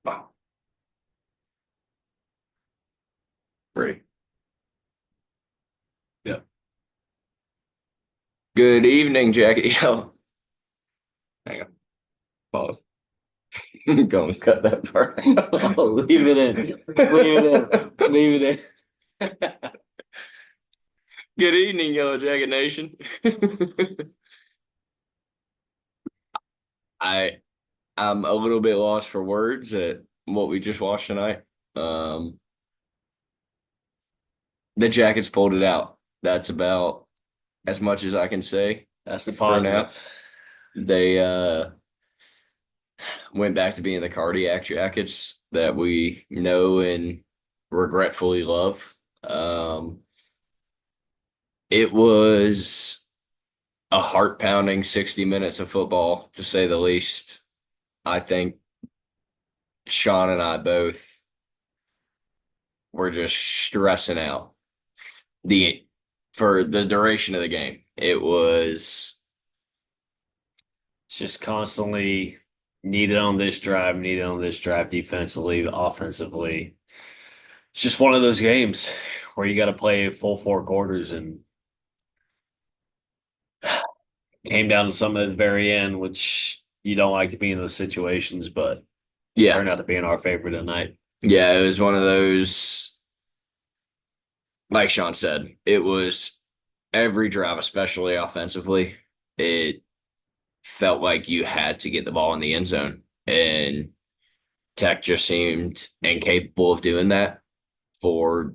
Wow. Pretty. Yeah. Good evening, Jackie. Oh, hang on. Pause. Go and cut that part. Oh, leave it in. Leave it in. Leave it in. Good evening, Yellow Jacket Nation. I I'm a little bit lost for words at what we just watched tonight. Um, the Jackets pulled it out. That's about as much as I can say That's the for now. positive. They went back to being the cardiac Jackets that we know and regretfully love. It was a heart pounding 60 minutes of football, to say the least. I think Sean and I both were just stressing out the for the duration of the game. It was It's just constantly needed on this drive defensively, offensively. It's just one of those games where you got to play full 4 quarters and came down to something at the very end, which you don't like to be in those situations, but yeah, turned out to be in our favor tonight. yeah, it was one of those, like Sean said, it was every drive, especially offensively, it felt like you had to get the ball in the end zone. And Tech just seemed incapable of doing that for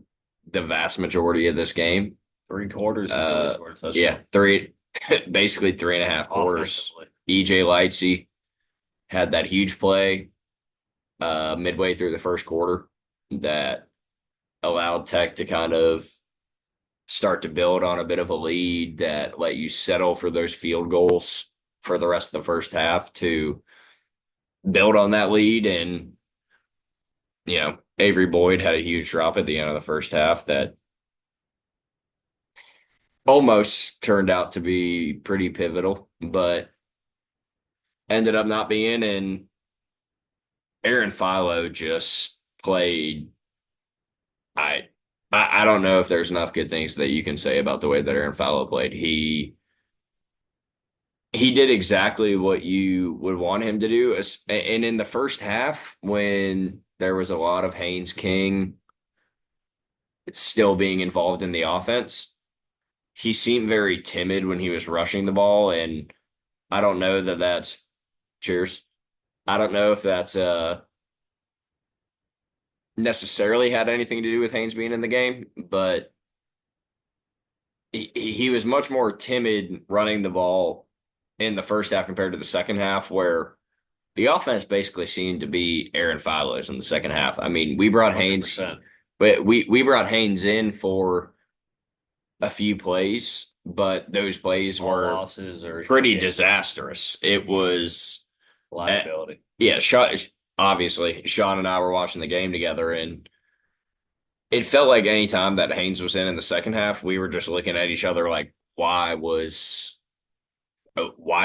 the vast majority of this game. 3 quarters until we scored a Yeah, touchdown. basically 3.5 quarters. Offensively. EJ Lightsey had that huge play midway through the first quarter that allowed Tech to kind of start to build on a bit of a lead that let you settle for those field goals for the rest of the first half to build on that lead. And, Avery Boyd had a huge drop at the end of the first half that almost turned out to be pretty pivotal, but ended up not being. And Aaron Philo just played. I I don't know if there's enough good things that you can say about the way that Aaron Philo played. He did exactly what you would want him to do. And in the first half, when there was a lot of Haynes King still being involved in the offense, he seemed very timid when he was rushing the ball. And I don't know that that's cheers. I don't know if that's necessarily had anything to do with Haynes being in the game, but he was much more timid running the ball in the first half compared to the second half, where the offense basically seemed to be Aaron Philo's in the second half. I mean, we brought Haynes, 100%. but we brought Haynes in for a few plays, but those plays All were losses or pretty disastrous. It was, liability. yeah, obviously, Sean and I were watching the game together, and it felt like any time that Haynes was in the second half, we were just looking at each other like, why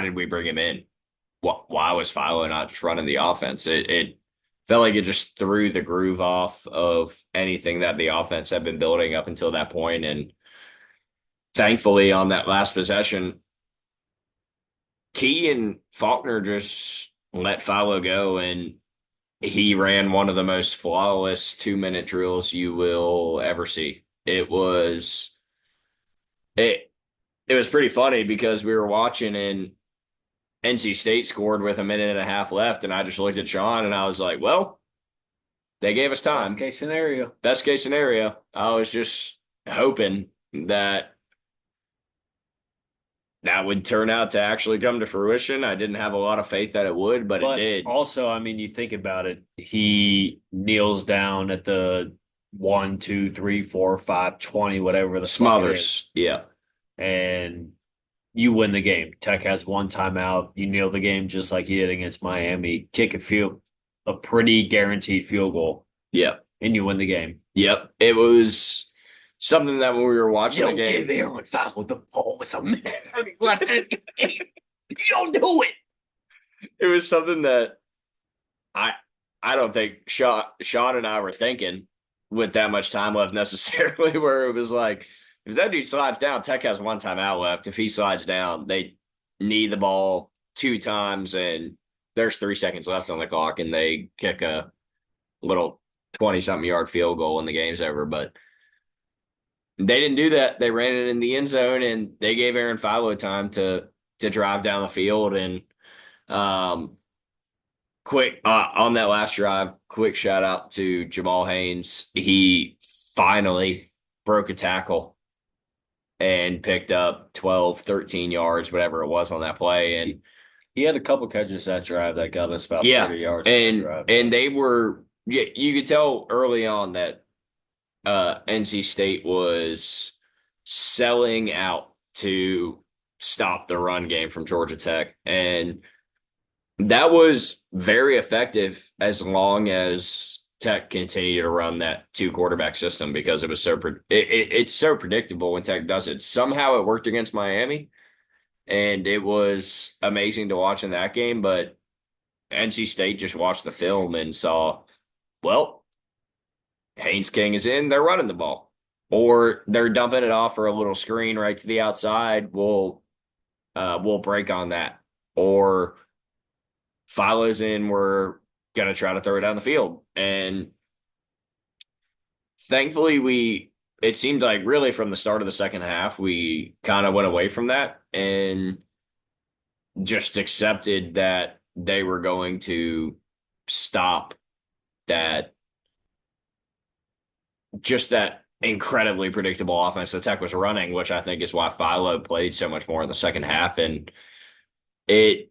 did we bring him in? Why was Philo not just running the offense? It felt like it just threw the groove off of anything that the offense had been building up until that point. And thankfully, on that last possession, Key and Faulkner just let Philo go, and he ran one of the most flawless 2-minute drills you will ever see. It it was pretty funny because we were watching and NC State scored with a minute and a half left, and I just looked at Sean and I was like, well, they gave us Best time. case scenario. Best case scenario. I was just hoping that that would turn out to actually come to fruition. I didn't have a lot of faith that it would, but it But did. also, I mean, you think about it, he kneels down at the 1, 2, 3, 4, 5, 20, whatever the fuck it is, Smothers. Yeah. and you win the game. Tech has one timeout. You kneel the game just like you did against Miami. Kick a pretty guaranteed field goal, Yep. and you win the game. Yep. It was something that when we were watching the Don't game, give Aaron foul the ball with a minute left in the game. don't do it. It was something that I I don't think Sean and I were thinking with that much time left necessarily. Where it was like, if that dude slides down, Tech has one timeout left. If he slides down, they need the ball two times, and there's 3 seconds left on the clock, and they kick a little 20-something yard field goal, and the game's over. But they didn't do that. They ran it in the end zone, and they gave Aaron Philo time to drive down the field. And um, quick on that last drive, quick shout out to Jamal Haynes. He finally broke a tackle and picked up 12, 13 yards, whatever it was on that play. And He had a couple catches that drive that got us about yeah, 30 yards on that and drive. and they were, yeah, you could tell early on that NC State was selling out to stop the run game from Georgia Tech. And that was very effective as long as Tech continued to run that two quarterback system because it was it's so predictable when Tech does it. Somehow it worked against Miami, and it was amazing to watch in that game. But NC State just watched the film and saw, well, Haynes King is in, they're running the ball. Or they're dumping it off for a little screen right to the outside. We'll break on that. Or Philo's in, we're gonna try to throw it down the field. And thankfully it seemed like really from the start of the second half, we kind of went away from that and just accepted that they were going to stop that just that incredibly predictable offense that Tech was running, which I think is why Philo played so much more in the second half. And it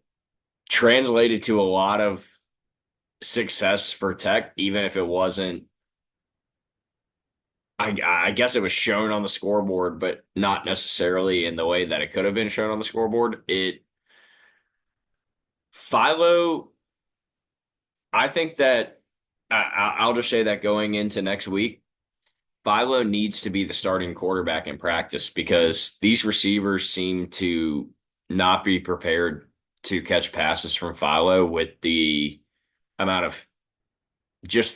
translated to a lot of success for Tech, even if it wasn't. I guess it was shown on the scoreboard, but not necessarily in the way that it could have been shown on the scoreboard. It Philo, I think that I'll just say that going into next week, Philo needs to be the starting quarterback in practice because these receivers seem to not be prepared to catch passes from Philo with amount of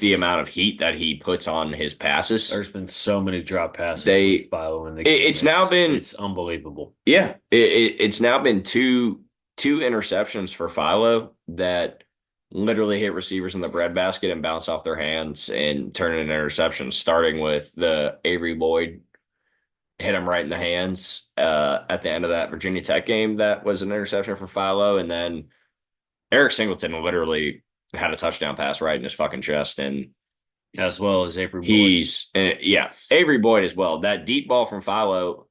the amount of heat that he puts on his passes. There's been so many drop passes with They Philo in the game. it's now been, It's unbelievable. yeah, it's now been two interceptions for Philo that literally hit receivers in the breadbasket and bounce off their hands and turn into interceptions, starting with the Avery Boyd hit him right in the hands at the end of that Virginia Tech game. That was an interception for Philo. And then Eric Singleton literally had a touchdown pass right in his fucking chest. And As well as Avery Boyd. yeah, Avery Boyd as well. That deep ball from Philo,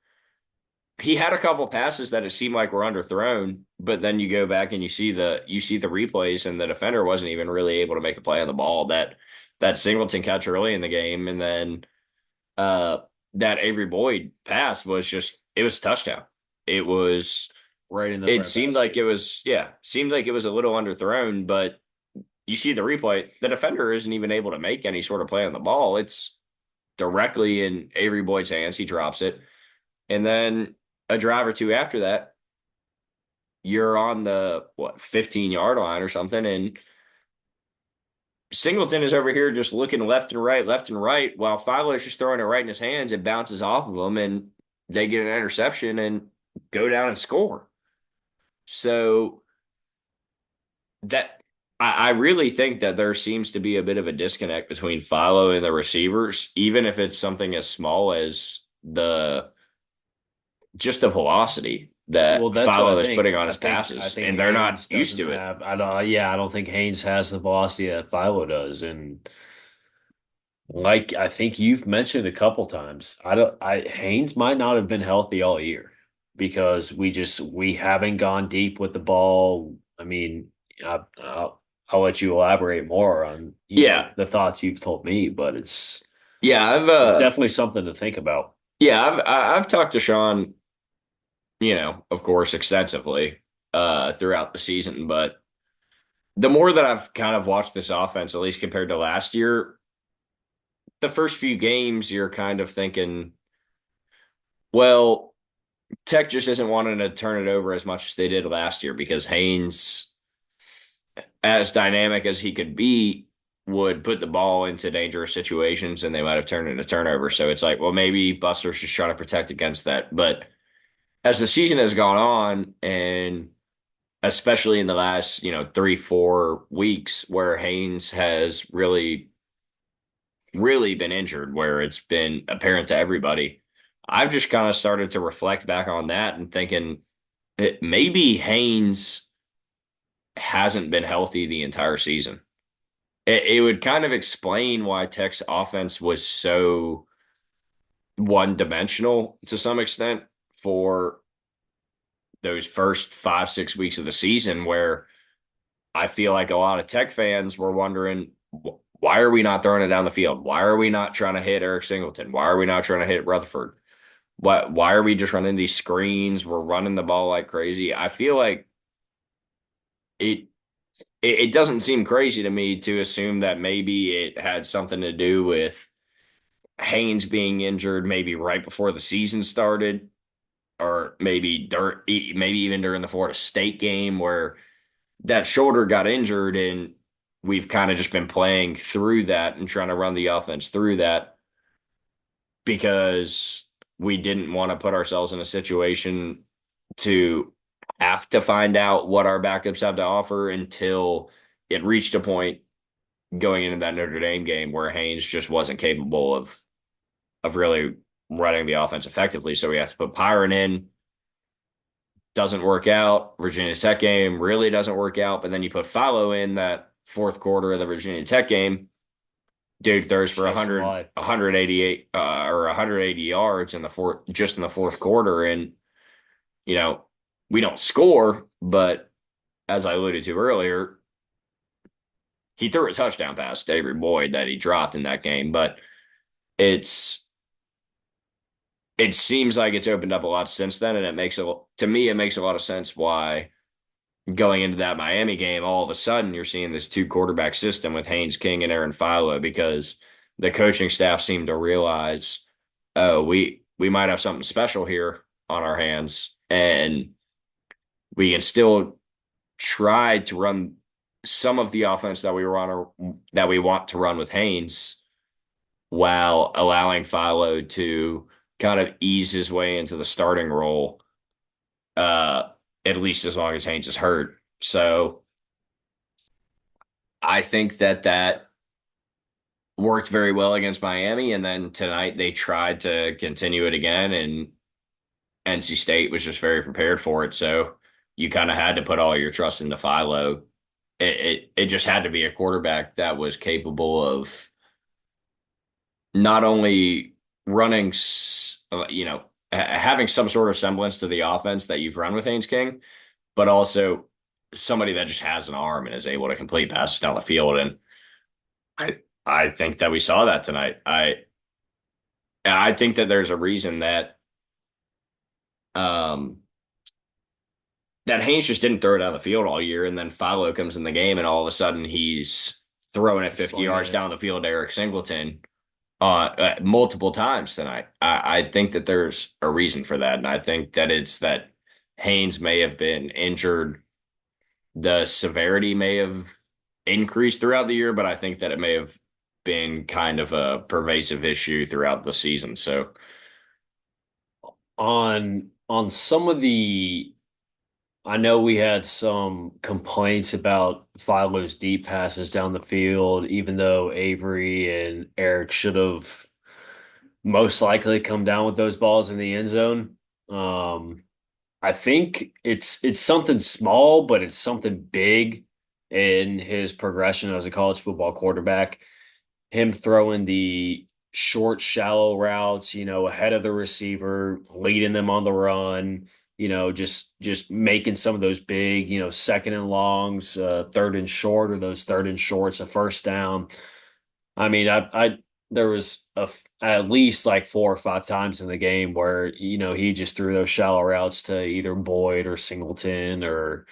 he had a couple passes that it seemed like were underthrown, but then you go back and you see the replays, and the defender wasn't even really able to make a play on the ball. That Singleton catch early in the game, and then uh, that Avery Boyd pass was just, it was a touchdown. It was Right in the it seemed like breadbasket. it was, yeah, seemed like it was a little underthrown, but you see the replay, the defender isn't even able to make any sort of play on the ball. It's directly in Avery Boyd's hands. He drops it. And then a drive or two after that, you're on the 15-yard line or something, and Singleton is over here just looking left and right, while Filo's just throwing it right in his hands. It bounces off of him, and they get an interception and go down and score. So that I really think that there seems to be a bit of a disconnect between Philo and the receivers, even if it's something as small as the just the velocity Well, that that's what I Philo is think. putting on I his think I passes, think and they're not Haynes used doesn't to it. have. I don't. Yeah, I don't think Haynes has the velocity that Philo does, and like I think you've mentioned a couple times, I don't. I Haynes might not have been healthy all year because we haven't gone deep with the ball. I mean, I'll let you elaborate more on Yeah, the thoughts you've told me, but yeah, it's definitely something to think about. I've talked to Sean, of course, extensively throughout the season, but the more that I've kind of watched this offense, at least compared to last year, the first few games you're kind of thinking, well, Tech just isn't wanting to turn it over as much as they did last year because Haynes, as dynamic as he could be, would put the ball into dangerous situations and they might have turned into turnover. So it's like, well, maybe Buster's just trying to protect against that. But as the season has gone on, and especially in the last, 3, 4 weeks, where Haynes has really, really been injured, where it's been apparent to everybody, I've just kind of started to reflect back on that and thinking maybe Haynes hasn't been healthy the entire season. It would kind of explain why Tech's offense was so one dimensional to some extent for those first 5, 6 weeks of the season, where I feel like a lot of Tech fans were wondering, why are we not throwing it down the field? Why are we not trying to hit Eric Singleton? Why are we not trying to hit Rutherford? Why are we just running these screens? We're running the ball like crazy. I feel like it it doesn't seem crazy to me to assume that maybe it had something to do with Haynes being injured maybe right before the season started, or maybe even during the Florida State game where that shoulder got injured, and we've kind of just been playing through that and trying to run the offense through that because we didn't want to put ourselves in a situation to have to find out what our backups have to offer until it reached a point going into that Notre Dame game where Haynes just wasn't capable of really running the offense effectively. So we have to put Pyron in. Doesn't work out. Virginia Tech game really doesn't work out. But then you put Philo in that fourth quarter of the Virginia Tech game. Dude throws for Shows some 100, life. 188 or 180 yards in the fourth quarter. And, you know, we don't score, but as I alluded to earlier, he threw a touchdown pass to Avery Boyd that he dropped in that game. But it's it seems like it's opened up a lot since then, and to me it makes a lot of sense why going into that Miami game, all of a sudden you're seeing this two quarterback system with Haynes King and Aaron Philo because the coaching staff seemed to realize, oh, we might have something special here on our hands, and we can still try to run some of the offense that we want to run with Haynes while allowing Philo to kind of ease his way into the starting role, uh, at least as long as Haynes is hurt. So I think that worked very well against Miami, and then tonight they tried to continue it again, and NC State was just very prepared for it. So you kind of had to put all your trust into Philo. It just had to be a quarterback that was capable of not only running, having some sort of semblance to the offense that you've run with Haynes King, but also somebody that just has an arm and is able to complete passes down the field. And I I think that we saw that tonight. I think that there's a reason um that Haynes just didn't throw it down the field all year, and then Philo comes in the game, and all of a sudden he's throwing it He's 50 slinging yards it. down the field to Eric Singleton multiple times tonight. I think that there's a reason for that, and I think that it's that Haynes may have been injured. The severity may have increased throughout the year, but I think that it may have been kind of a pervasive issue throughout the season. So On some of the I know we had some complaints about Philo's deep passes down the field, even though Avery and Eric should have most likely come down with those balls in the end zone. Um, I think it's something small, but it's something big in his progression as a college football quarterback. Him throwing the short, shallow routes, ahead of the receiver, leading them on the run, just making some of those big, second and longs, third and short, or those third and shorts, a first down. I mean, I there was at least like 4 or 5 times in the game where he just threw those shallow routes to either Boyd or Singleton, or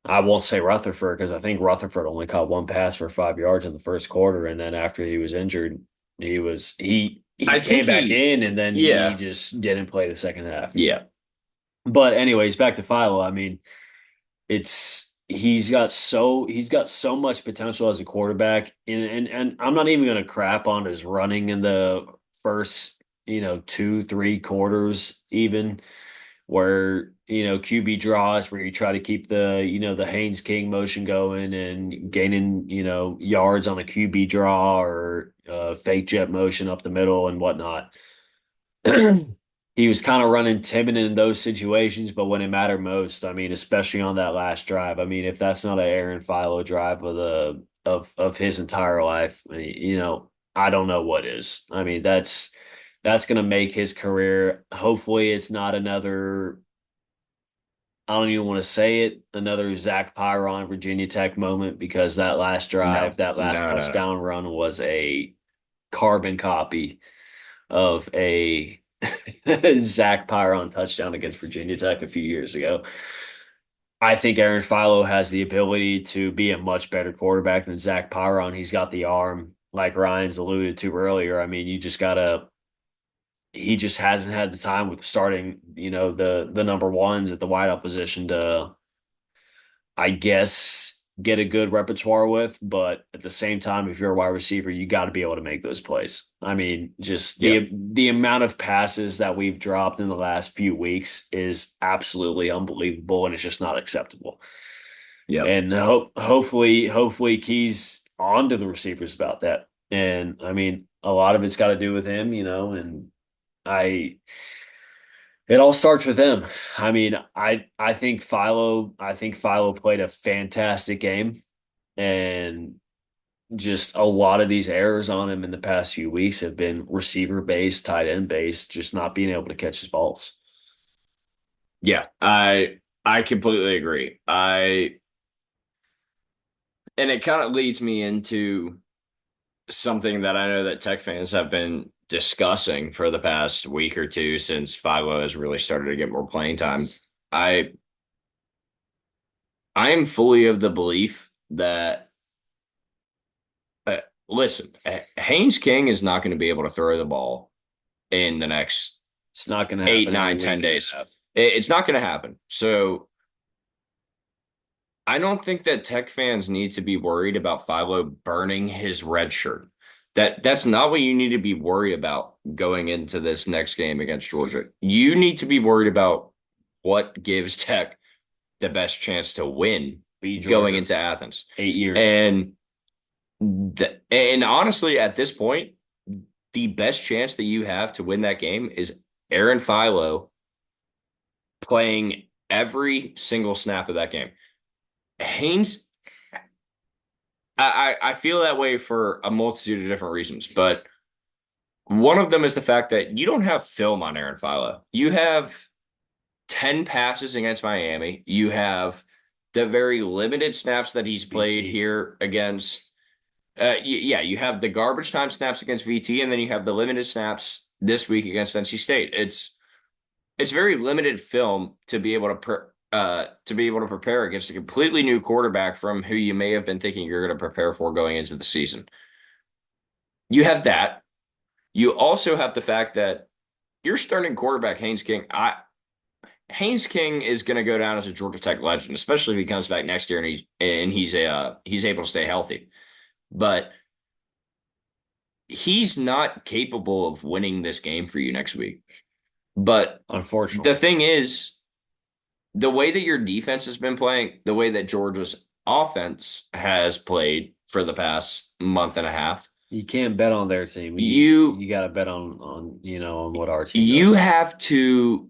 I won't say Rutherford because I think Rutherford only caught one pass for 5 yards in the first quarter, and then after he was injured, he he I came think back in and then he yeah, just didn't play the second half. yeah, But anyways, back to Philo. I mean, it's he's got so much potential as a quarterback, and I'm not even going to crap on his running in the first, 2, 3 quarters, even where QB draws where you try to keep the Haynes King motion going and gaining yards on a QB draw or fake jet motion up the middle and whatnot. He was kind of running timid in those situations, but when it mattered most, I mean, especially on that last drive, I mean, if that's not an Aaron Philo drive of his entire life, I don't know what is. I mean, that's going to make his career. Hopefully, it's not another. I don't even want to say it, another Zach Pyron Virginia Tech moment because that last drive, no, that last no, no, no. touchdown run was a carbon copy of a Zach Pyron touchdown against Virginia Tech a few years ago. I think Aaron Philo has the ability to be a much better quarterback than Zach Pyron. He's got the arm, like Ryan's alluded to earlier. I mean, you just gotta. He just hasn't had the time with starting, the number ones at the wideout position to, I guess, get a good repertoire with. But at the same time, if you're a wide receiver, you got to be able to make those plays. I mean, just Yeah, the amount of passes that we've dropped in the last few weeks is absolutely unbelievable, and it's just not acceptable. yep, And hopefully Key's on to the receivers about that. And I mean, a lot of it's got to do with him, and I it all starts with him. I mean, I think Philo played a fantastic game, and just a lot of these errors on him in the past few weeks have been receiver based, tight end based, just not being able to catch his balls. yeah. I completely agree. And it kind of leads me into something that I know that Tech fans have been discussing for the past week or two since Philo has really started to get more playing time. I I am fully of the belief that listen, Haynes King is not going to be able to throw the ball in the next It's not going to eight, happen in a nine, ten week and a days. half. It's not going to happen. So I don't think that Tech fans need to be worried about Philo burning his red shirt. That's not what you need to be worried about going into this next game against Georgia. You need to be worried about what gives Tech the best chance to win Be going Georgia, into Athens. 8 years. And and honestly, at this point, the best chance that you have to win that game is Aaron Philo playing every single snap of that game. Haynes, I feel that way for a multitude of different reasons, but one of them is the fact that you don't have film on Aaron Philo. You have 10 passes against Miami. You have the very limited snaps that he's played BT. here against. Yeah, you have the garbage time snaps against VT, and then you have the limited snaps this week against NC State. It's very limited film to be able to prepare against a completely new quarterback from who you may have been thinking you're going to prepare for going into the season. You have that. You also have the fact that your starting quarterback Haynes King. Haynes King is going to go down as a Georgia Tech legend, especially if he comes back next year and he's able to stay healthy. But he's not capable of winning this game for you next week. But the Unfortunately, thing is, the way that your defense has been playing, the way that Georgia's offense has played for the past month and a half, you can't bet on their team. You you you got to bet on what our team you does. have to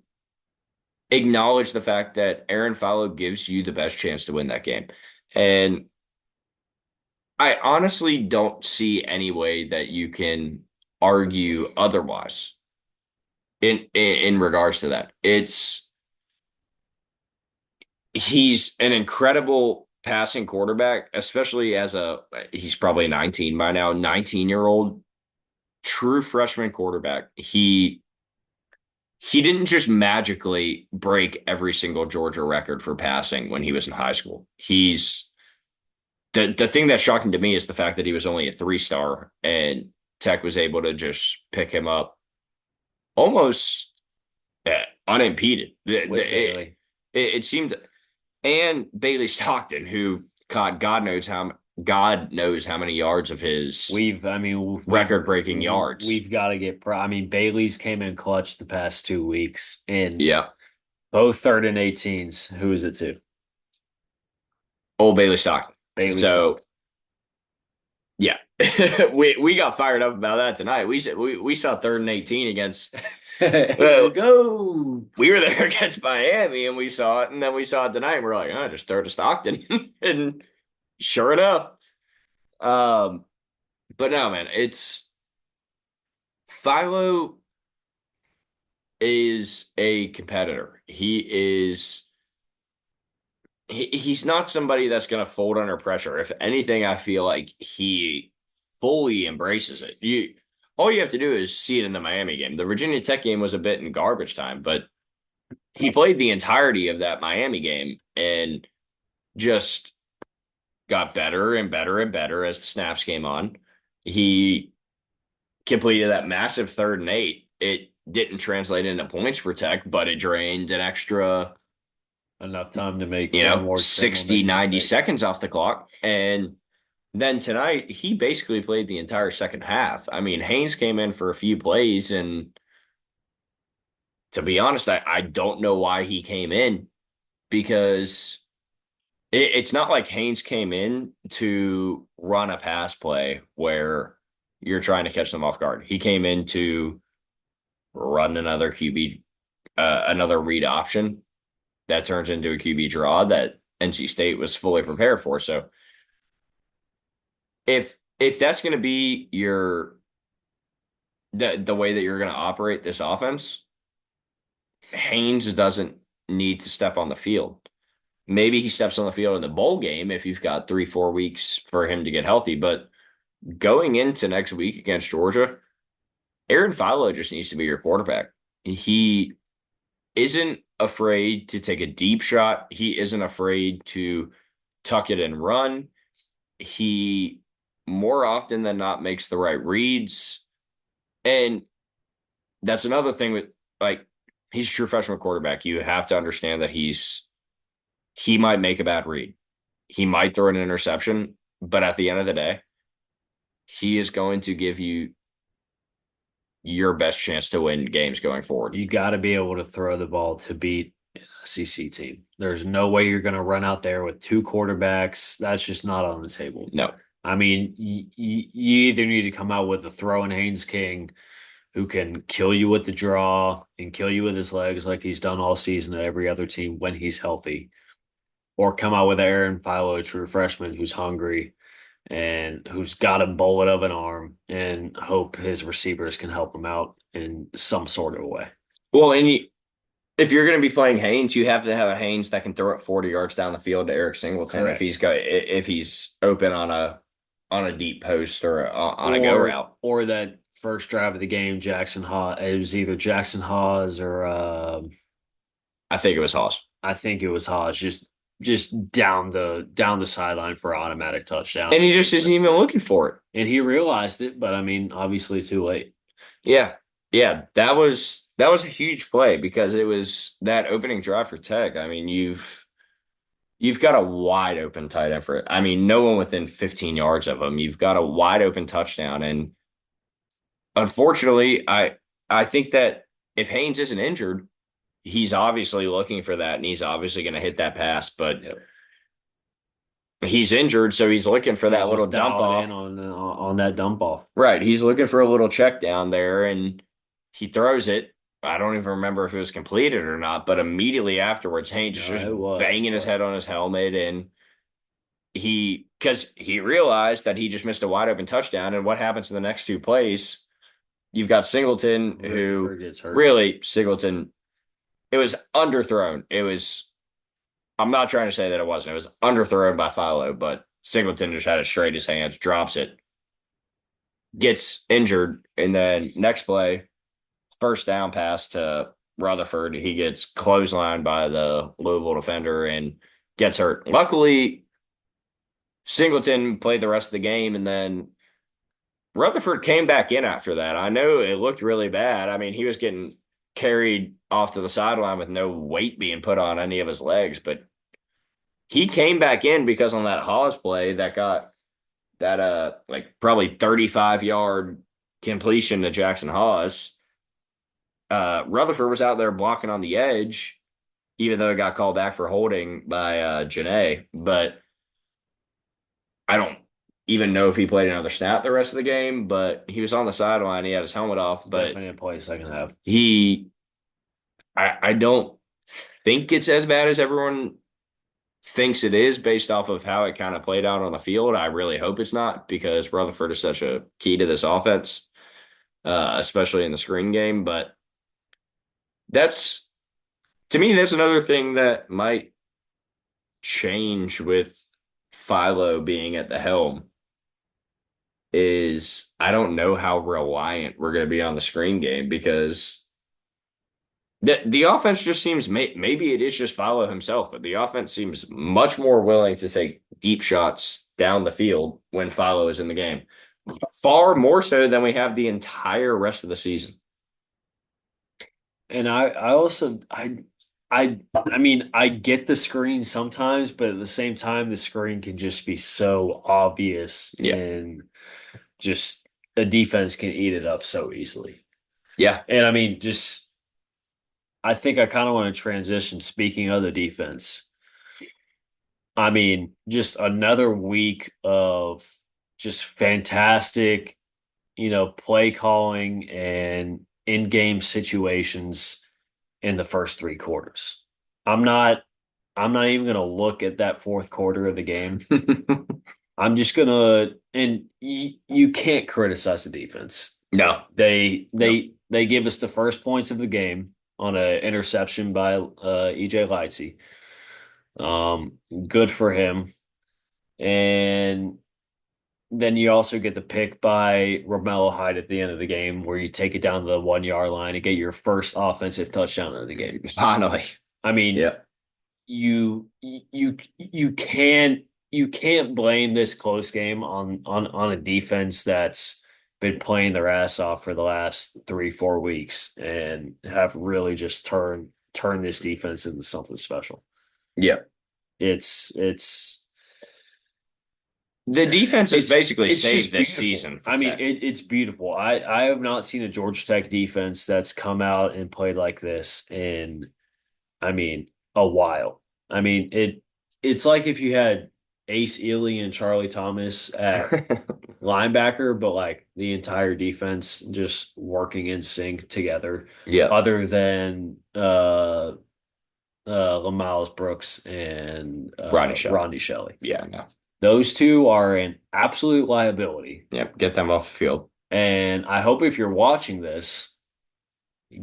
acknowledge the fact that Aaron Fallow gives you the best chance to win that game. And I honestly don't see any way that you can argue otherwise in regards to that. He's an incredible passing quarterback, especially as he's probably 19 by now, 19-year-old true freshman quarterback. He didn't just magically break every single Georgia record for passing when he was in high school. He's the thing that's shocking to me is the fact that he was only a 3-star, and Tech was able to just pick him up almost unimpeded. with Bailey. It seemed, and Bailey Stockton, who caught God knows how many yards of his I mean, record-breaking yards. we've got to get I mean, Bailey's came in clutch the past 2 weeks in Yeah, both third and 18s. Who is it to? old Bailey Stockton. Bailey So Stock. yeah, we got fired up about that tonight. We said we saw 3rd and 18 against. Here Well, go. we were there against Miami and we saw it, and then we saw it tonight. And we're like, oh, just throw it to Stockton, and sure enough, um, but no, man, it's Philo is a competitor. He's not somebody that's going to fold under pressure. If anything, I feel like he fully embraces it. All you have to do is see it in the Miami game. The Virginia Tech game was a bit in garbage time, but he played the entirety of that Miami game and just got better and better and better as the snaps came on. He completed that massive 3rd and 8. It didn't translate into points for Tech, but it drained an extra, Enough time to make one more 60, 90 seconds off the clock. And then tonight, he basically played the entire second half. I mean, Haynes came in for a few plays, and to be honest, I don't know why he came in because it's not like Haynes came in to run a pass play where you're trying to catch them off guard. He came in to run another QB, another read option that turns into a QB draw that NC State was fully prepared for. So if that's going to be the way that you're going to operate this offense, Haynes doesn't need to step on the field. Maybe he steps on the field in the bowl game if you've got 3-4 weeks for him to get healthy. But going into next week against Georgia, Aaron Philo just needs to be your quarterback. He isn't afraid to take a deep shot. He isn't afraid to tuck it and run. He more often than not makes the right reads. And that's another thing with, like, he's a true freshman quarterback. You have to understand that he might make a bad read. He might throw an interception, but at the end of the day, he is going to give you your best chance to win games going forward. You got to be able to throw the ball to beat a CC team. There's no way you're going to run out there with two quarterbacks. That's just not on the table. No. I mean, you either need to come out with a throwing Haynes King who can kill you with the draw and kill you with his legs like he's done all season at every other team when he's healthy, or come out with Aaron Philo, a true freshman who's hungry and who's got a bullet of an arm, and hope his receivers can help him out in some sort of way. Well, and if you're going to be playing Haynes, you have to have a Haynes that can throw it 40 yards down the field to Eric Singleton. Correct. If he's open on a deep post or on a go route, or that first drive of the game, Jackson Haws. It was either Jackson Haws or I think it was Haws. I think it was Haws. Just down the sideline for an automatic touchdown. And he just isn't even looking for it. And he realized it, but I mean, obviously too late. Yeah. Yeah. That was a huge play because it was that opening drive for Tech. I mean, you've got a wide open tight end for it. I mean, no one within 15 yards of him. You've got a wide open touchdown. And unfortunately, I think that if Haynes isn't injured, he's obviously looking for that, and he's obviously going to hit that pass. But he's injured, so he's looking for that little dump off on that dump off. Right, he's looking for a little check down there, and he throws it. I don't even remember if it was completed or not, but immediately afterwards, Haynes is just banging his head on his helmet, and because he realized that he just missed a wide open touchdown, and what happens in the next two plays? You've got Singleton, who really Singleton. It was underthrown. I'm not trying to say that it wasn't. It was underthrown by Philo, but Singleton just had it straight his hands, drops it, gets injured, and then next play, first down pass to Rutherford. He gets clotheslined by the Louisville defender and gets hurt. Luckily, Singleton played the rest of the game, and then Rutherford came back in after that. I know it looked really bad. I mean, he was getting carried off to the sideline with no weight being put on any of his legs, but he came back in because on that Hawes play that got that like probably 35-yard completion to Jackson Hawes. Rutherford was out there blocking on the edge, even though it got called back for holding by Janae. But I don't even know if he played another snap the rest of the game. But he was on the sideline. He had his helmet off, but Definitely didn't play second half. he, I don't think it's as bad as everyone thinks it is based off of how it kind of played out on the field. I really hope it's not because Rutherford is such a key to this offense, especially in the screen game. But that's to me, that's another thing that might change with Philo being at the helm is I don't know how reliant we're going to be on the screen game because the offense just seems maybe it is just Philo himself, but the offense seems much more willing to take deep shots down the field when Philo is in the game. Far more so than we have the entire rest of the season. And I also I mean I get the screen sometimes, but at the same time the screen can just be so obvious Yeah. and just a defense can eat it up so easily. Yeah. And I mean just I think I kind of want to transition speaking of the defense. I mean, just another week of just fantastic, play calling and in-game situations in the first three quarters. I'm not I'm not even going to look at that fourth quarter of the game. I'm just going to and you can't criticize the defense. No. They No. they they give us the first points of the game on an interception by EJ Lightsey. Good for him. And then you also get the pick by Romello Hyde at the end of the game where you take it down to the 1 yard line and get your first offensive touchdown of the game. Finally. I mean, Yeah. you can't blame this close game on a defense that's been playing their ass off for the last 3-4 weeks and have really just turned this defense into something special. Yeah. It's The defense has basically it's saved just this beautiful. season for I mean, Tech. it's beautiful. I have not seen a Georgia Tech defense that's come out and played like this in, I mean, a while. I mean, it's like if you had Ace Ely and Charlie Thomas at linebacker, but like the entire defense just working in sync together, Yeah. other than Lamiles Brooks and Ronnie Shelley. Rodney Shelley. Yeah, no. Those two are an absolute liability. Yep, get them off the field. And I hope if you're watching this,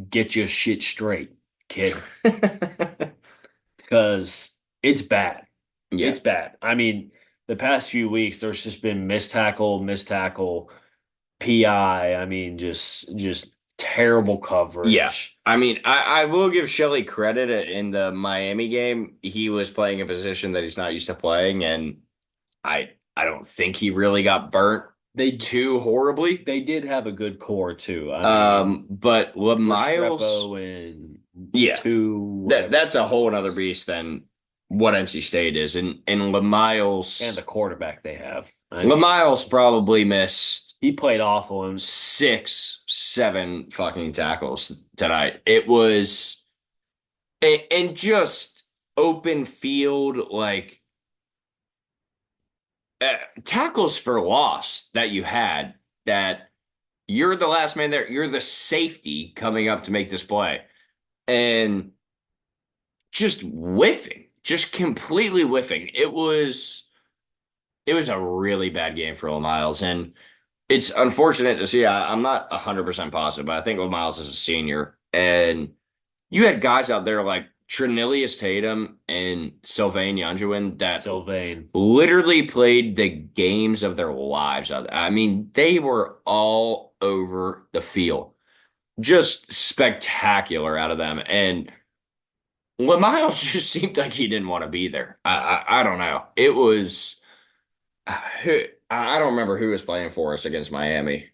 get your shit straight, kid, because it's bad. Yeah. It's bad. I mean, the past few weeks, there's just been missed tackle, PI. I mean, just terrible Yeah. coverage. I mean, I will give Shelley credit in the Miami game. He was playing a position that he's not used to playing, and I don't think he really got burnt They too horribly. they did have a good core too. I mean, But Lamiles, Restrepo and yeah, two that's a whole other beast than what NC State is. And and the quarterback they have. I mean, Lamiles probably missed he played awful and 6, 7 fucking tackles tonight. It was and just open field like tackles for loss that you had that you're the last man there. You're the safety coming up to make this play and just whiffing, just completely whiffing. It was a really bad game for Miles, and it's unfortunate to see. I'm not 100% positive, but I think Miles is a senior, and you had guys out there like Trinilius Tatum and Sylvain Youngjoin that Sylvain. literally played the games of their lives out there. I mean, they were all over the field. Just spectacular out of them. And Miles just seemed like he didn't want to be there. I don't know. It was I don't remember who was playing for us against Miami.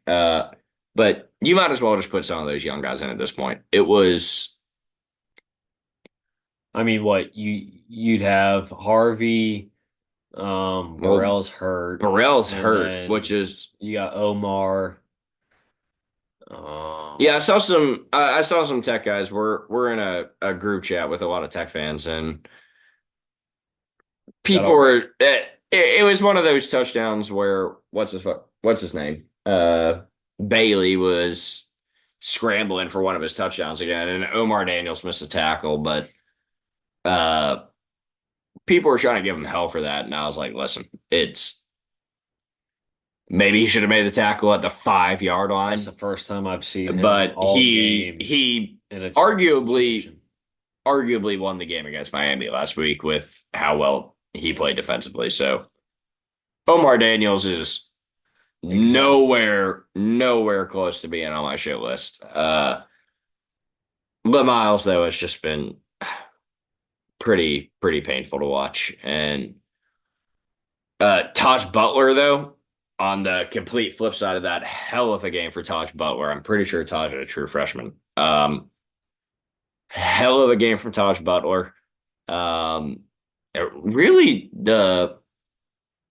But you might as well just put some of those young guys in at this point. It was I mean, what you'd have Harvey, well, Burrell's hurt, Burrell's and hurt, which then is you got Omar. yeah. I saw some Tech guys. We're in a group chat with a lot of Tech fans, and Got people all were. It was one of those touchdowns where what's his name? Bailey was scrambling for one of his touchdowns again, and Omar Daniels missed a tackle, but uh, people were trying to give him hell for that, and I was like, listen, it's maybe he should have made the tackle at the 5 yard That's the line, first time I've seen him but all game he in a terrible arguably situation. arguably won the game against Miami last week with how well he played defensively. So Omar Daniels is Exempt. nowhere close to being on my shit list. But Miles though has just been pretty painful to watch. And Taj Butler though, on the complete flip side of that, hell of a game for Taj Butler. I'm pretty sure Taj is a true freshman. Hell of a game from Taj Butler. Really the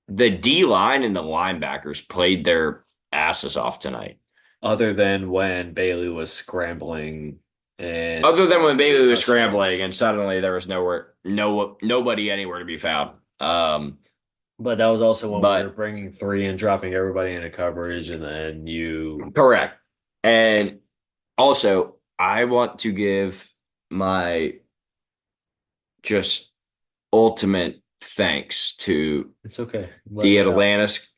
D line and the linebackers played their asses off tonight. Other than when Bailey was scrambling and Other than when getting Bailey was scrambling touchdowns. and suddenly there was nobody anywhere to be found. But that was also when we were But bringing three and dropping everybody into coverage, and then correct. And also, I want to give my just ultimate thanks to it's okay. Let it out.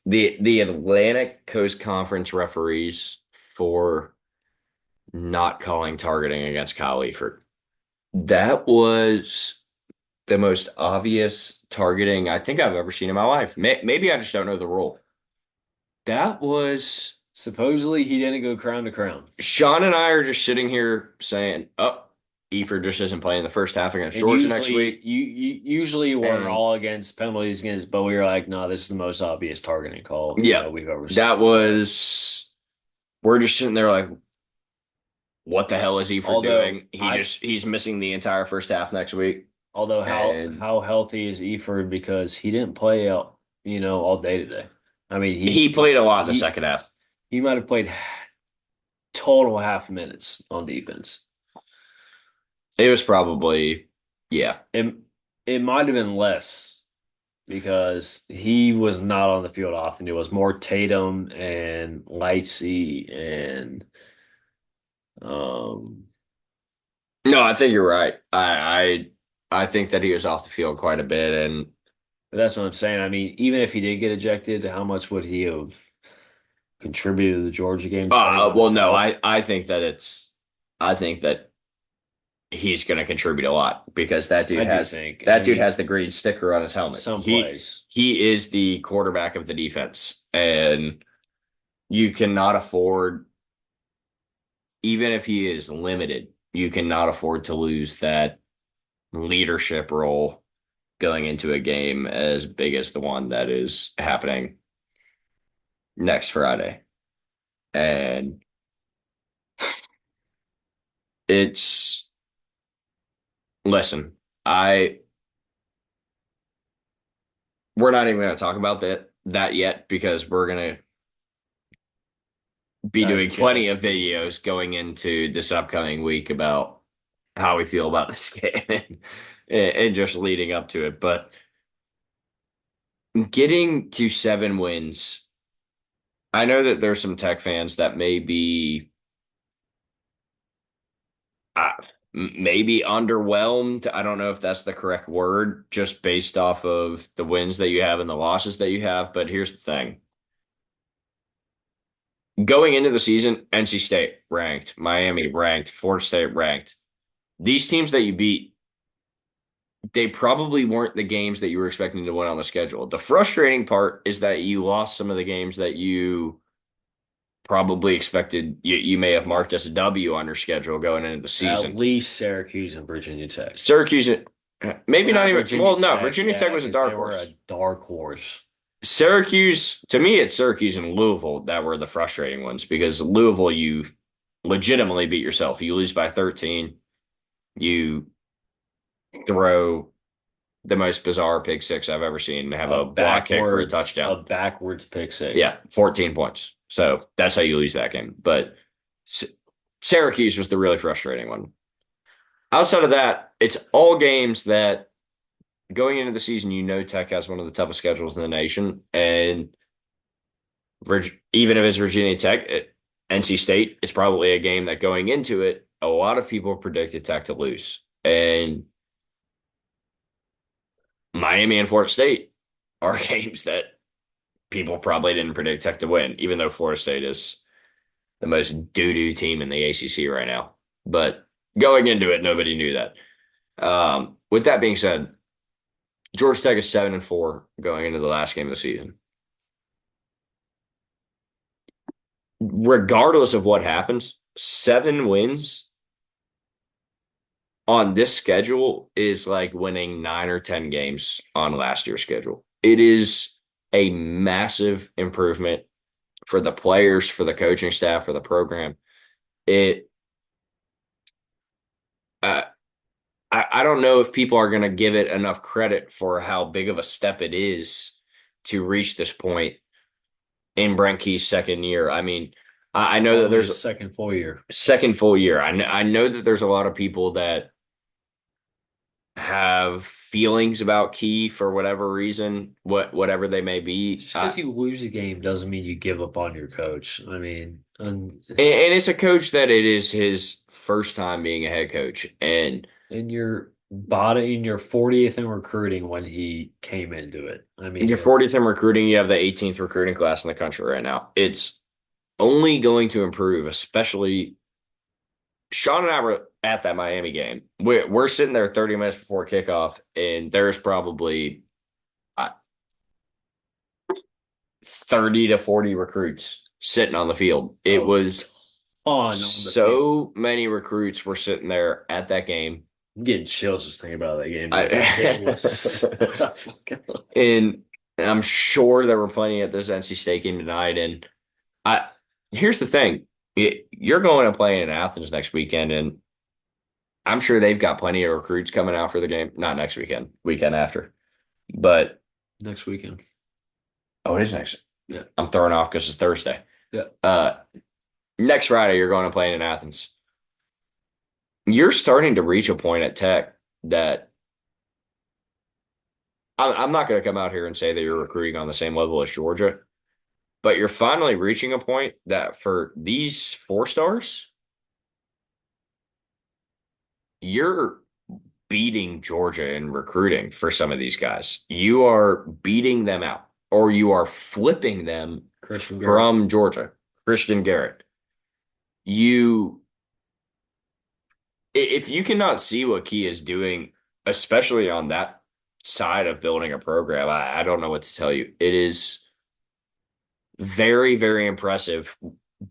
The Atlantic Coast Conference referees for not calling targeting against Kyle Eifert. That was the most obvious targeting I think I've ever seen in my life. Maybe I just don't know the rule. That was Supposedly he didn't go crown to crown. Sean and I are just sitting here saying, "Oh, Eifert just isn't playing the first half against And Georgia next usually week." usually we're And all against penalties against, but we were like, no, this is the most obvious targeting call, yeah, we've ever seen. that was we're just sitting there like, what the hell is Eifert Although doing? I He's missing the entire first half next week. although And how healthy is Eford because he didn't play out, all day today. I mean, he he played a lot in the he second half. he might have played total half minutes on defense. It was probably, yeah. It it might have been less because he was not on the field often. It was more Tatum and Lightsey and um No, I think you're right. I think that he was off the field quite a bit, and but that's what I'm saying. I mean, even if he did get ejected, how much would he have contributed to the Georgia game depending on well, his no, health? I think that he's going to contribute a lot because I do think. I that dude mean, has the green sticker on his helmet. some plays. He is the quarterback of the defense, and you cannot afford, even if he is limited, you cannot afford to lose that leadership role going into a game as big as the one that is happening next Friday. And it's listen, I we're not even going to talk about that yet because we're going to be doing plenty of Digest. videos going into this upcoming week about how we feel about this game and just leading up to it. But getting to 7 wins, I know that there's some Tech fans that may be uh, maybe underwhelmed. I don't know if that's the correct word, just based off of the wins that you have and the losses that you have. But here's the thing. Going into the season, NC State ranked, Miami ranked, Florida State ranked. These teams that you beat, they probably weren't the games that you were expecting to win on the schedule. The frustrating part is that you lost some of the games that you probably expected you may have marked as a W on your schedule going into the At season. least Syracuse and Virginia Tech. Syracuse, Well, maybe not not even. Virginia Well, no, Tech, Virginia Tech yeah, was a because they dark were a horse. dark horse. Syracuse, to me, it's Syracuse and Louisville that were the frustrating ones because Louisville, you legitimately beat yourself. You lose by 13. You throw the most bizarre pick six I've ever seen and have a block kick for a A touchdown. backwards pick six. Yeah, 14 points. So that's how you lose that game. But S- Syracuse was the really frustrating one. Outside of that, it's all games that going into the season, Tech has one of the toughest schedules in the nation. And even if it's Virginia Tech, NC State, it's probably a game that going into it, a lot of people predicted Tech to lose. And Miami and Florida State are games that people probably didn't predict Tech to win, even though Florida State is the most doo-doo team in the ACC right now. But going into it, nobody knew that. With that being said, Georgia Tech is 7-4 going into the last game of the season. Regardless of what happens, 7 wins on this schedule is like winning 9 or 10 games on last year's schedule. It is a massive improvement for the players, for the coaching staff, for the program. It, uh, I don't know if people are going to give it enough credit for how big of a step it is to reach this point in Brent Key's second year. I mean, I know that Only there's his second full year. second full year. I know that there's a lot of people that have feelings about Key for whatever reason, whatever they may be. Just because you lose a game doesn't mean you give up on your coach. I mean, And it's a coach that it is his first time being a head coach. and you're body in your 40th in recruiting when he came into it. I mean, You're 40th in recruiting, you have the 18th recruiting class in the country right now. It's only going to improve, especially Sean and I were at that Miami game. We're sitting there 30 minutes before kickoff, and there's probably uh, 30 to 40 recruits sitting on the field. It a was ton on the field. so many recruits were sitting there at that game. I'm getting chills just thinking about that game, dude. That game was I, fucking. and I'm sure there were plenty at this NC State game tonight. And I here's the thing. You're going to play in Athens next weekend, and I'm sure they've got plenty of recruits coming out for the game. Not next weekend, weekend after. But Next weekend. oh, it is next. Yeah. I'm throwing off because it's Thursday. Yeah. Next Friday, you're going to play in Athens. You're starting to reach a point at Tech that I'm not going to come out here and say that you're recruiting on the same level as Georgia, but you're finally reaching a point that for these 4 stars, you're beating Georgia in recruiting for some of these guys. You are beating them out, or you are flipping them Christian Garrett. from Georgia. Christian Garrett. You, if you cannot see what Key is doing, especially on that side of building a program, I don't know what to tell you. It is very, very impressive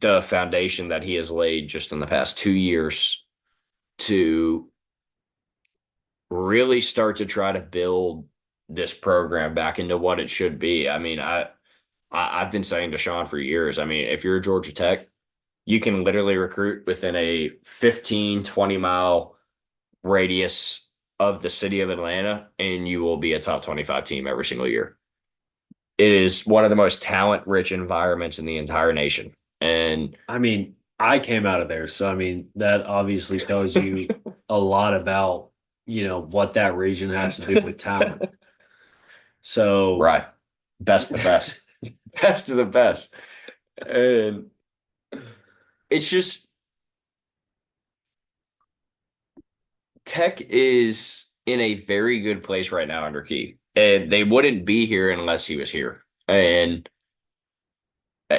the foundation that he has laid just in the past 2 years to really start to try to build this program back into what it should be. I mean, I've been saying to Sean for years, I mean, if you're Georgia Tech, you can literally recruit within a 15, 20-mile radius of the city of Atlanta, and you will be a top 25 team every single year. It is one of the most talent-rich environments in the entire nation. And I mean, I came out of there, so I mean that obviously tells you a lot about, what that region has to do with talent. So right, best of the best, best of the best. And it's just Tech is in a very good place right now under Key, and they wouldn't be here unless he was here. And uh,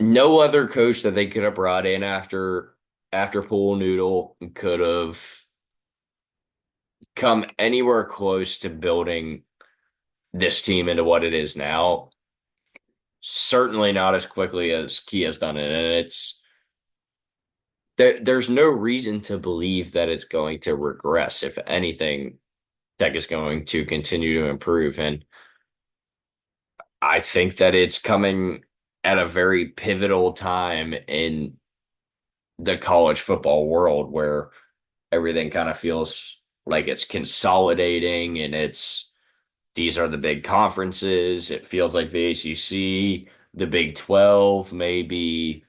no other coach that they could have brought in after Pool Noodle could have come anywhere close to building this team into what it is now. Certainly not as quickly as Key has done it, and there's no reason to believe that it's going to regress. If anything, Tech is going to continue to improve. And I think that it's coming at a very pivotal time in the college football world where everything kind of feels like it's consolidating and it's these are the big conferences. It feels like the ACC, the Big 12, maybe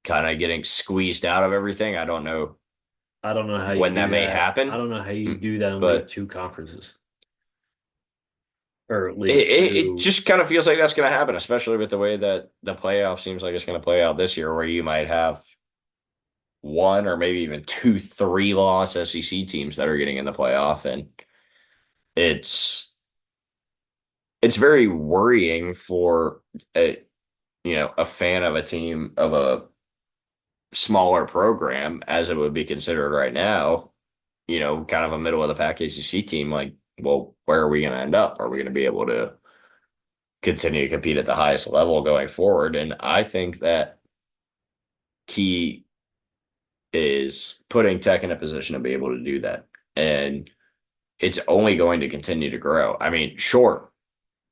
kind of getting squeezed out of everything. I don't know I don't know how you when that do may that. I happen, don't know how you do that in League but Two conferences or it, League it Two. just kind of feels like that's going to happen, especially with the way that the playoff seems like it's going to play out this year, where you might have one or maybe even two, three loss SEC teams that are getting in the playoff, and it's it's very worrying for a a fan of a team of a smaller program as it would be considered right now. Kind of a middle of the pack ACC team. Like, well, where are we going to end up? Are we going to be able to continue to compete at the highest level going forward? And I think that key is putting Tech in a position to be able to do that. And it's only going to continue to grow. I mean, sure,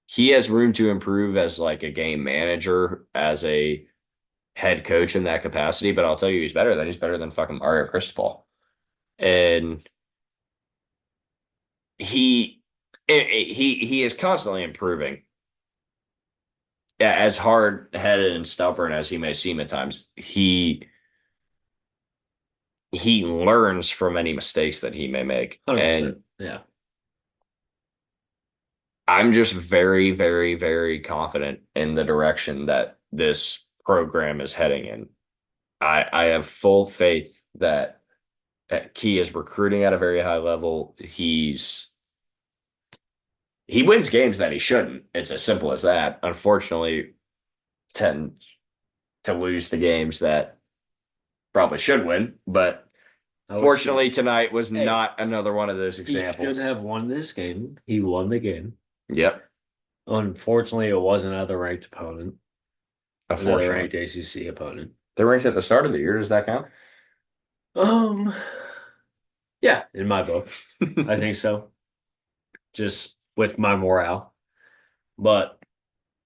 he has room to improve as like a game manager, as a head coach in that capacity, but I'll tell you he's better than fucking Mario Cristobal. And he he is constantly improving. Yeah, as hard-headed and stubborn as he may seem at times, he learns from any mistakes that he may make. 100%. And Yeah. I'm just very, very, very confident in the direction that this program is heading in. I have full faith that Key is recruiting at a very high level. He wins games that he shouldn't. It's as simple as that. Unfortunately, tend to lose the games that probably should win, but Oh, it should. fortunately tonight was Hey, not another one of those he should examples. have won this game. He won the game. Yep, Unfortunately, it was another ranked opponent, another unfortunately. ranked ACC opponent. The ranks at the start of the year, does that count? Um, yeah, in my book, I think so. Just with my morale. But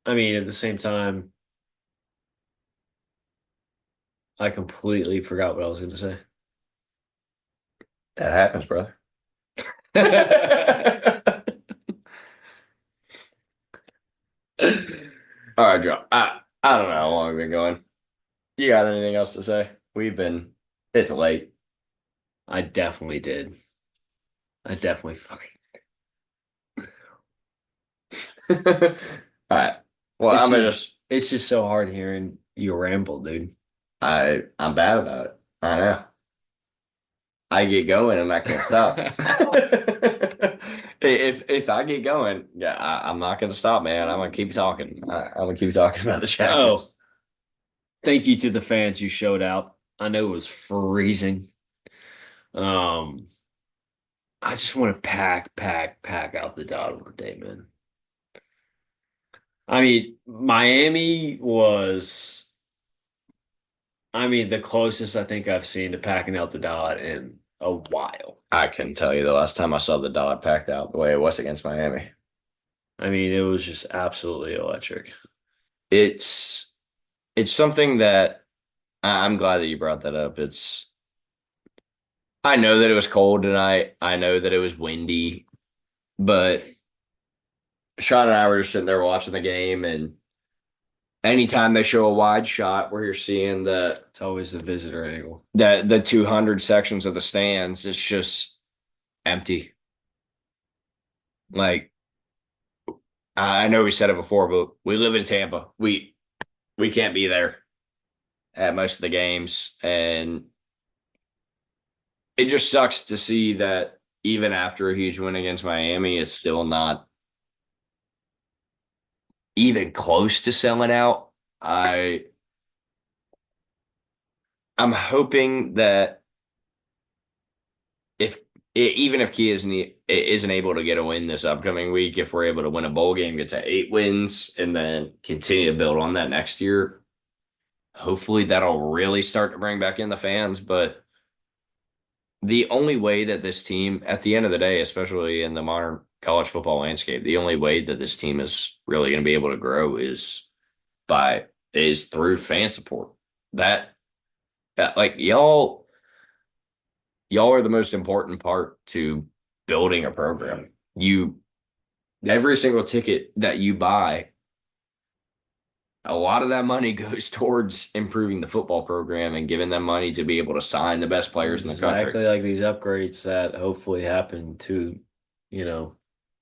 I mean, at the same time, I completely forgot what I was going to say. That happens, brother. All right, Joe. I don't know how long we've been going. You got anything else to say? It's late. I definitely did. I definitely fucking. All right. Well, It's I'm gonna just, just it's just so hard hearing you ramble, dude. I'm bad about it. I know. I get going and I can't stop. If I get going, yeah, I'm not gonna stop, man. I'm gonna keep talking. I'm gonna keep talking about the Oh, Jackets. thank you to the fans who showed out. I know it was freezing. Um, I just want to pack out the dog one day, man. I mean, Miami was, I mean, the closest I think I've seen to packing out the dot in a while. I couldn't tell you the last time I saw the Dod packed out the way it was against Miami. I mean, it was just absolutely electric. It's it's something that I'm glad that you brought that up. I know that it was cold tonight. I know that it was windy, but Sean and I were just sitting there watching the game, and anytime they show a wide shot where you're seeing It's always the visitor angle. the 200 sections of the stands, it's just empty. Like I know we said it before, but we live in Tampa. We can't be there at most of the games, and it just sucks to see that even after a huge win against Miami, it's still not even close to selling out. I I'm hoping that if even if Kia isn't able to get a win this upcoming week, if we're able to win a bowl game, get to 8 wins, and then continue to build on that next year, hopefully that'll really start to bring back in the fans. But the only way that this team, at the end of the day, especially in the college football landscape. The only way that this team is really going to be able to grow is through fan support. That, that like y'all are the most important part to building a program. You Every single ticket that you buy, a lot of that money goes towards improving the football program and giving them money to be able to sign the best players in the country. Exactly like these upgrades that hopefully happen to, you know,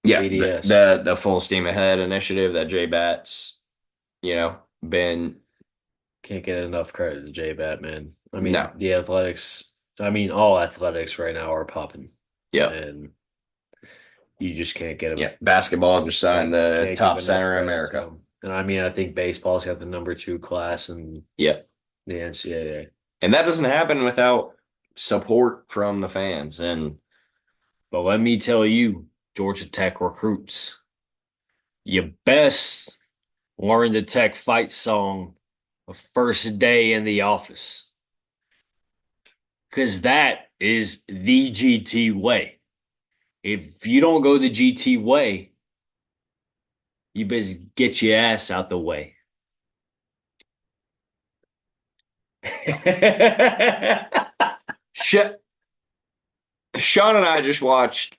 Yeah, BDS. the full steam ahead initiative that Jay Batts, been Can't get enough credit to J Batman. I mean, no. the athletics, I mean, all athletics right now are popping, Yep. and you just can't get them. Yeah. Basketball just signed the Can't give top enough center in credit to America. them. And I mean, I think baseball's got the #2 class in Yep. the NCAA. And that doesn't happen without support from the fans. And But let me tell you, Georgia Tech recruits, you best learn the Tech fight song the first day in the office, because that is the GT way. If you don't go the GT way, you best get your ass out the way. Sh Sean and I just watched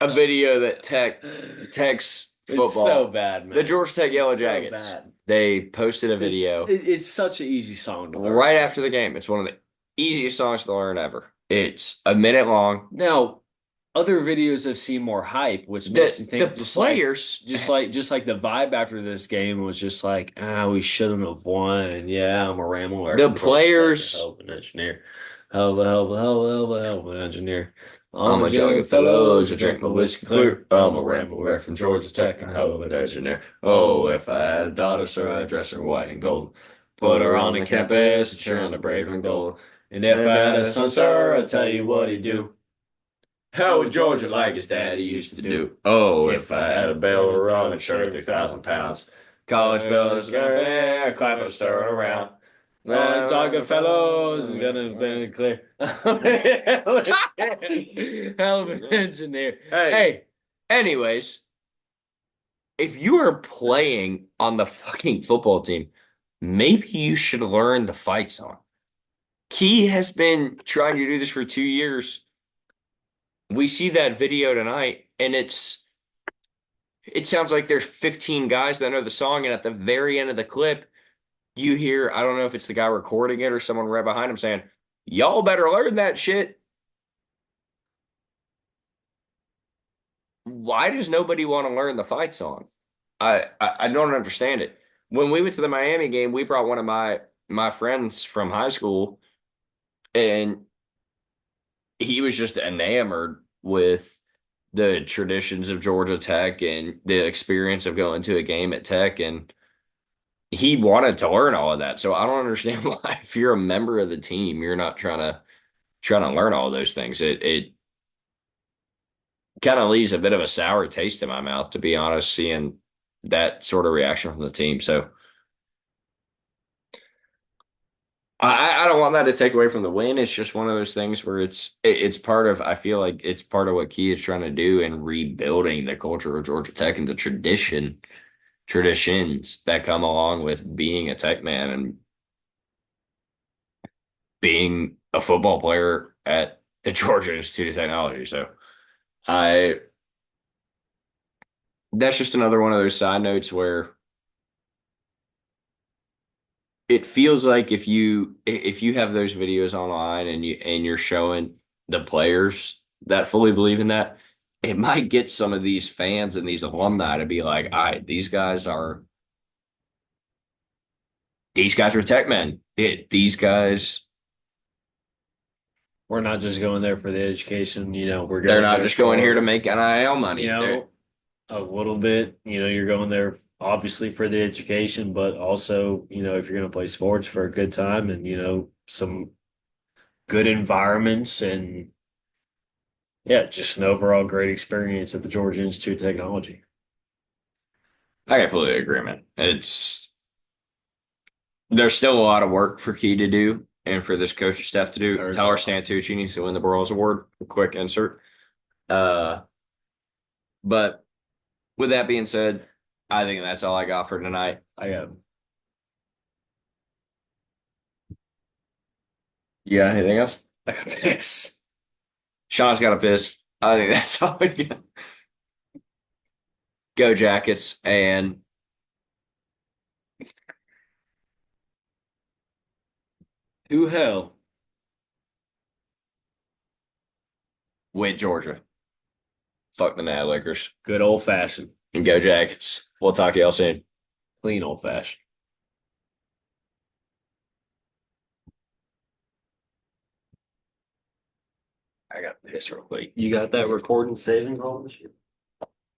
a video that Tech's It's so football, bad, the man. Georgia Tech Yellow It's so Jackets, bad. they posted a video It's such an easy song to learn. right after the game. It's one of the easiest songs to learn ever. It's a minute long. Now, other videos have seen more hype, which makes me The think players, just like the vibe after this game was just like, we shouldn't have won. Yeah, I'm a rambler the from Georgia Tech, a players, hell of an engineer. Hell of an engineer. I'm I'm a a jolly jolly good fellows, fellows, I I drink drink my my whiskey whiskey clear. clear. I'm I'm a a rambler rambler from from Georgia Georgia Tech Tech, and and hell hell of of an an engineer. engineer. Oh, if I had a daughter, sir, I'd dress her white and gold. Put her on the campus and cheer on the brave and gold. And if And I if had I a had a son, son, sir, sir, I'd I'd tell tell you you what what he'd he'd do. do. How would Georgia like his daddy used to do? Oh, if If I I had had a a bale of barrel rum around and shirt 30,000 3,000 pounds. pounds. College bells gonna clap and stir around. John Goodfellows is gonna be clear. Hell of an engineer. Hey, Hey, anyways, if you are playing on the fucking football team, maybe you should learn the fight song. Key has been trying to do this for 2 years. We see that video tonight, and it sounds like there's 15 guys that know the song, and at the very end of the clip, you hear, I don't know if it's the guy recording it or someone right behind him saying, "Y'all better learn that shit." Why does nobody want to learn the fight song? I don't understand it. When we went to the Miami game, we brought one of my friends from high school, and he was just enamored with the traditions of Georgia Tech and the experience of going to a game at Tech, and he wanted to learn all of that. So I don't understand why, if you're a member of the team, you're not trying to learn all those things. It kind of leaves a bit of a sour taste in my mouth, to be honest, seeing that sort of reaction from the team. So I don't want that to take away from the win. It's just one of those things where it's part of, I feel like it's part of what Key is trying to do in rebuilding the culture of Georgia Tech and the traditions that come along with being a Tech man and being a football player at the Georgia Institute of Technology. So I that's just another one of those side notes where it feels like if you have those videos online and you're showing the players that fully believe in that, it might get some of these fans and these alumni to be like, all right, these guys are tech men. These guys, we're not just going there for the education. We're they're going not there just going here to for, make NIL money. you They're know, a little bit. You're going there obviously for the education, but also, if you're going to play sports for a good time and, some good environments and yeah, just an overall great experience at the Georgia Institute of Technology. I completely agree, man. There's still a lot of work for Key to do and for this coaching staff to do. Tyler Santucci needs to win the Burroughs Award. Quick insert. Uh, But with that being said, I think that's all I got for tonight. I got You got anything else? I got this. Sean's got a piss. I think that's all we got. Go Jackets and Who hell? win Georgia. Fuck the Mad Lickers. Good old fashioned, And go Jackets. We'll talk to y'all soon. clean old fashioned. I got this real quick. You got that recording savings on this shit?